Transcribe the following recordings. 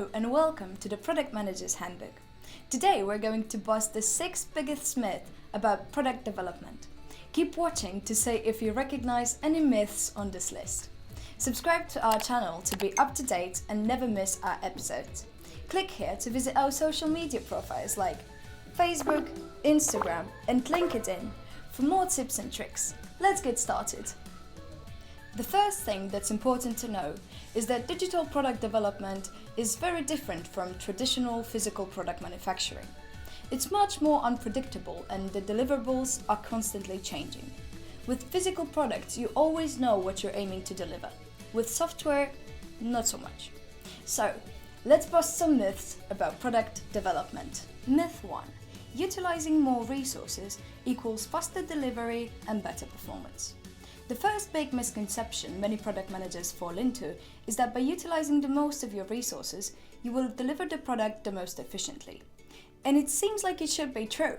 Hello and welcome to the Product Manager's Handbook. Today we're going to bust the 6 biggest myths about product development. Keep watching to see if you recognize any myths on this list. Subscribe to our channel to be up to date and never miss our episodes. Click here to visit our social media profiles like Facebook, Instagram and LinkedIn for more tips and tricks. Let's get started. The first thing that's important to know is that digital product development is very different from traditional physical product manufacturing. It's much more unpredictable and the deliverables are constantly changing. With physical products, you always know what you're aiming to deliver. With software, not so much. So, let's bust some myths about product development. Myth 1. Utilizing more resources equals faster delivery and better performance. The first big misconception many product managers fall into is that by utilizing the most of your resources, you will deliver the product the most efficiently. And it seems like it should be true.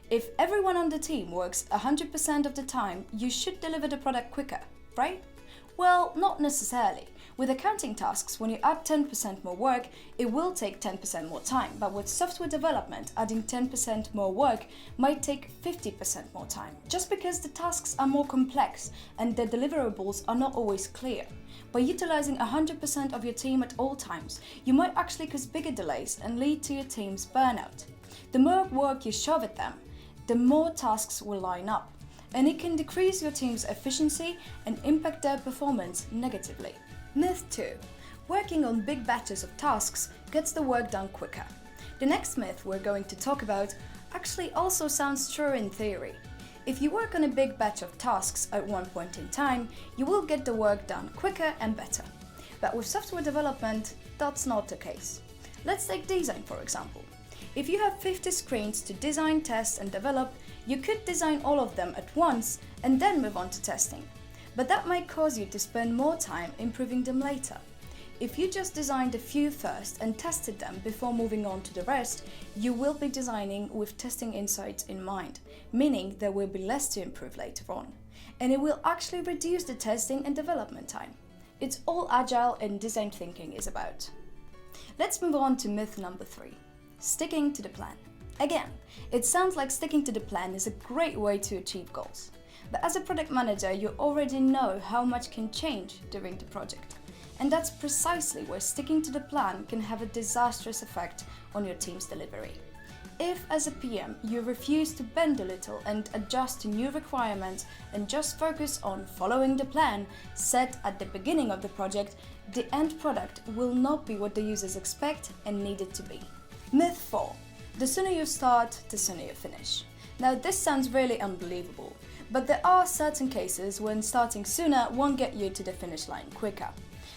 If everyone on the team works 100% of the time, you should deliver the product quicker, right? Well, not necessarily. With accounting tasks, when you add 10% more work, it will take 10% more time, but with software development, adding 10% more work might take 50% more time, just because the tasks are more complex and the deliverables are not always clear. By utilizing 100% of your team at all times, you might actually cause bigger delays and lead to your team's burnout. The more work you shove at them, the more tasks will line up, and it can decrease your team's efficiency and impact their performance negatively. Myth 2. Working on big batches of tasks gets the work done quicker. The next myth we're going to talk about actually also sounds true in theory. If you work on a big batch of tasks at one point in time, you will get the work done quicker and better. But with software development, that's not the case. Let's take design for example. If you have 50 screens to design, test and develop, you could design all of them at once and then move on to testing. But that might cause you to spend more time improving them later. If you just designed a few first and tested them before moving on to the rest, you will be designing with testing insights in mind, meaning there will be less to improve later on. And it will actually reduce the testing and development time. It's all agile and design thinking is about. Let's move on to myth number 3. Sticking to the plan. Again, it sounds like sticking to the plan is a great way to achieve goals. But as a product manager, you already know how much can change during the project. And that's precisely where sticking to the plan can have a disastrous effect on your team's delivery. If, as a PM, you refuse to bend a little and adjust to new requirements and just focus on following the plan set at the beginning of the project, the end product will not be what the users expect and need it to be. Myth 4. The sooner you start, the sooner you finish. Now this sounds really unbelievable, but there are certain cases when starting sooner won't get you to the finish line quicker.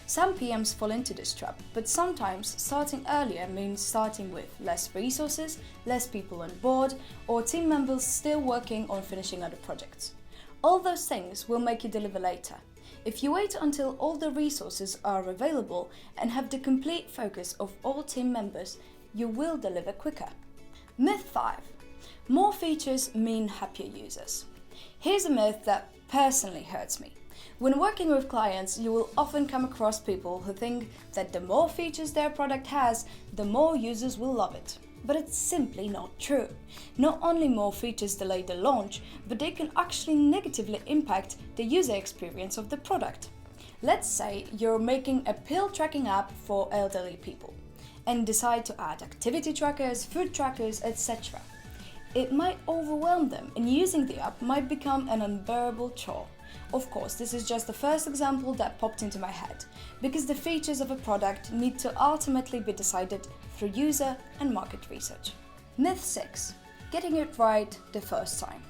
Some PMs fall into this trap, but sometimes starting earlier means starting with less resources, less people on board, or team members still working on finishing other projects. All those things will make you deliver later. If you wait until all the resources are available and have the complete focus of all team members, you will deliver quicker. Myth 5. More features mean happier users. Here's a myth that personally hurts me. When working with clients, you will often come across people who think that the more features their product has, the more users will love it. But it's simply not true. Not only more features delay the launch, but they can actually negatively impact the user experience of the product. Let's say you're making a pill tracking app for elderly people and decide to add activity trackers, food trackers, etc. It might overwhelm them and using the app might become an unbearable chore. Of course, this is just the first example that popped into my head, because the features of a product need to ultimately be decided through user and market research. Myth 6. Getting it right the first time.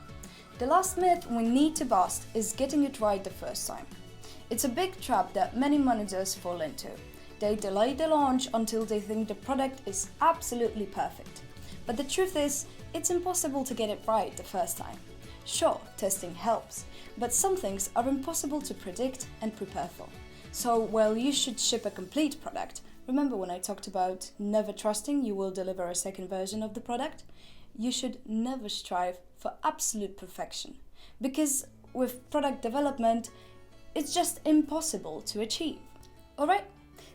The last myth we need to bust is getting it right the first time. It's a big trap that many managers fall into. They delay the launch until they think the product is absolutely perfect. But the truth is, it's impossible to get it right the first time. Sure, testing helps, but some things are impossible to predict and prepare for. So while you should ship a complete product, remember when I talked about never trusting you will deliver a second version of the product? You should never strive for absolute perfection, because with product development, it's just impossible to achieve. Alright,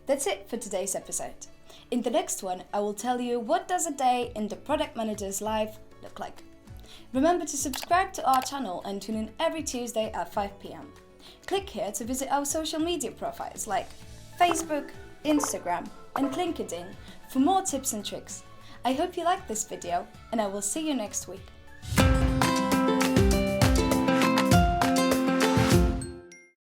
that's it for today's episode. In the next one, I will tell you what does a day in the product manager's life look like. Remember to subscribe to our channel and tune in every Tuesday at 5 p.m. Click here to visit our social media profiles like Facebook, Instagram and LinkedIn for more tips and tricks. I hope you liked this video and I will see you next week.